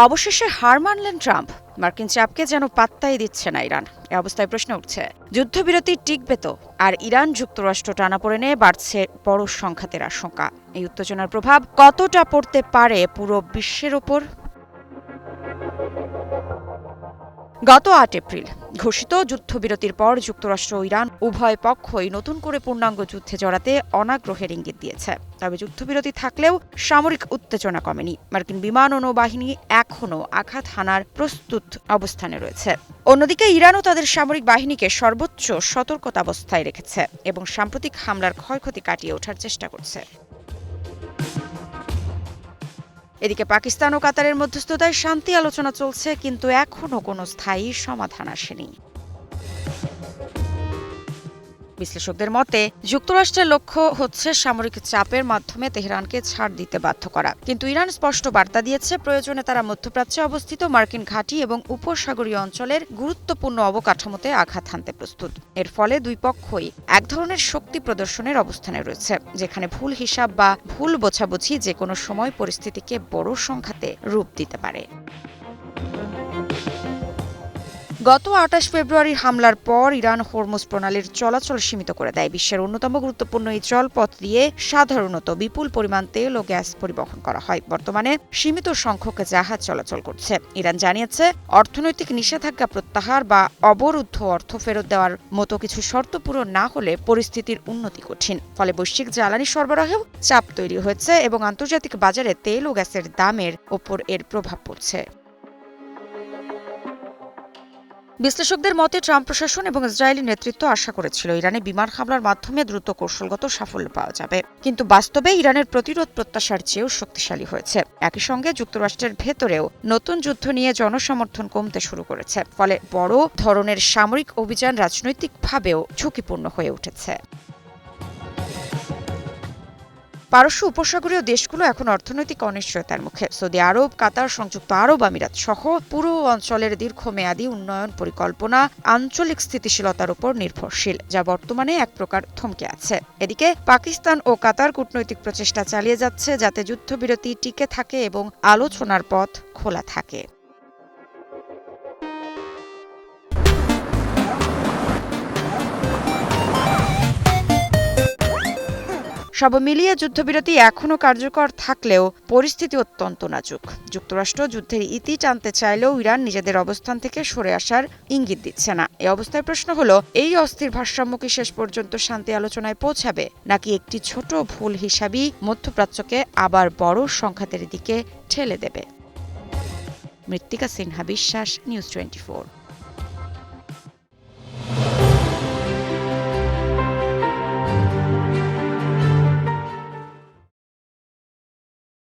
অবশেষে হার মানলেন ট্রাম্প। মার্কিন চাপকে যেন পাত্তাই দিচ্ছে না ইরান। এ অবস্থায় প্রশ্ন উঠছে, যুদ্ধবিরতি টিকবে তো? আর ইরান যুক্তরাষ্ট্র টানাপোড়েনে বাড়ছে বড় সংঘাতের আশঙ্কা। এই উত্তেজনার প্রভাব কতটা পড়তে পারে পুরো বিশ্বের ওপর? গত ৮ এপ্রিল ঘোষিত যুদ্ধবিরতির পর যুক্তরাষ্ট্র ও ইরান উভয় পক্ষই নতুন করে পূর্ণাঙ্গ যুদ্ধে জড়াতে অনাগ্রহের ইঙ্গিত দিয়েছে। তবে যুদ্ধবিরতি থাকলেও সামরিক উত্তেজনা কমেনি। মার্কিন বিমান ও নৌবাহিনী এখনও আঘাত হানার প্রস্তুত অবস্থানে রয়েছে। অন্যদিকে ইরানও তাদের সামরিক বাহিনীকে সর্বোচ্চ সতর্কতাবস্থায় রেখেছে এবং সাম্প্রতিক হামলার ক্ষয়ক্ষতি কাটিয়ে ওঠার চেষ্টা করছে। এদিকে পাকিস্তান ও কাতারের মধ্যস্থতায় শান্তি আলোচনা চলছে, কিন্তু এখনও কোনো স্থায়ী সমাধান আসেনি। বিশ্লেষকদের মতে, যুক্তরাষ্ট্রের লক্ষ্য হচ্ছে সামরিক চাপের মাধ্যমে তেহরানকে ছাড় দিতে বাধ্য করা। কিন্তু ইরান স্পষ্ট বার্তা দিয়েছে, প্রয়োজনে তারা মধ্যপ্রাচ্যে অবস্থিত মার্কিন ঘাঁটি এবং উপসাগরীয় অঞ্চলের গুরুত্বপূর্ণ অবকাঠামোতে আঘাত হানতে প্রস্তুত। এর ফলে দুই পক্ষই এক ধরনের শক্তি প্রদর্শনের অবস্থানে রয়েছে, যেখানে ভুল হিসাব বা ভুল বোঝাবুঝি যে কোনো সময় পরিস্থিতিকে বড় সংঘাতে রূপ দিতে পারে। গত ২৮ ফেব্রুয়ারির হামলার পর ইরান হরমুজ প্রণালীর চলাচল সীমিত করে দেয়। বিশ্বের অন্যতম গুরুত্বপূর্ণ এই জলপথ দিয়ে সাধারণত বিপুল পরিমাণ তেল ও গ্যাস পরিবহন করা হয়। বর্তমানে সীমিত সংখ্যক জাহাজ চলাচল করছে। ইরান জানিয়েছে, অর্থনৈতিক নিষেধাজ্ঞা প্রত্যাহার বা অবরুদ্ধ অর্থ ফেরত দেওয়ার মতো কিছু শর্ত পূরণ না হলে পরিস্থিতির উন্নতি কঠিন। ফলে বৈশ্বিক জ্বালানি সরবরাহেও চাপ তৈরি হয়েছে এবং আন্তর্জাতিক বাজারে তেল ও গ্যাসের দামের ওপর এর প্রভাব পড়ছে। বিশ্লেষকদের মতে, ট্রাম্প প্রশাসন এবং ইসরায়েলি নেতৃত্ব আশা করেছিল ইরানে বিমান হামলার মাধ্যমে দ্রুত কৌশলগত সাফল্য পাওয়া যাবে, কিন্তু বাস্তবে ইরানের প্রতিরোধ প্রত্যাশার চেয়েও শক্তিশালী হয়েছে। একই সঙ্গে যুক্তরাষ্ট্রের ভেতরেও নতুন যুদ্ধ নিয়ে জনসমর্থন কমতে শুরু করেছে, ফলে বড় ধরনের সামরিক অভিযান রাজনৈতিকভাবেও ঝুঁকিপূর্ণ হয়ে উঠেছে। পারস্য উপসাগরীয় দেশগুলো এখন অর্থনৈতিক অনিশ্চয়তার মুখে। সৌদি আরব, কাতার, সংযুক্ত আরব আমিরাত সহ পুরো অঞ্চলের দীর্ঘমেয়াদী উন্নয়ন পরিকল্পনা আঞ্চলিক স্থিতিশীলতার উপর নির্ভরশীল, যা বর্তমানে এক প্রকার থমকে আছে। এদিকে পাকিস্তান ও কাতার কূটনৈতিক প্রচেষ্টা চালিয়ে যাচ্ছে, যাতে যুদ্ধবিরতি টিকে থাকে এবং আলোচনার পথ খোলা থাকে। সব মিলিয়ে যুদ্ধবিরতি এখনও কার্যকর থাকলেও পরিস্থিতি অত্যন্ত নাজুক। যুক্তরাষ্ট্র যুদ্ধের ইতি টানতে চাইলেও ইরান নিজেদের অবস্থান থেকে সরে আসার ইঙ্গিত দিচ্ছে না। এই অবস্থায় প্রশ্ন হলো, এই অস্থির ভারসাম্য কি শেষ পর্যন্ত শান্তি আলোচনায় পৌঁছাবে, নাকি একটি ছোট ভুল হিসাবই মধ্যপ্রাচ্যকে আবার বড় সংঘাতের দিকে ঠেলে দেবে? মৃত্তিকা সিনহা বিশ্বাস, নিউজ 24।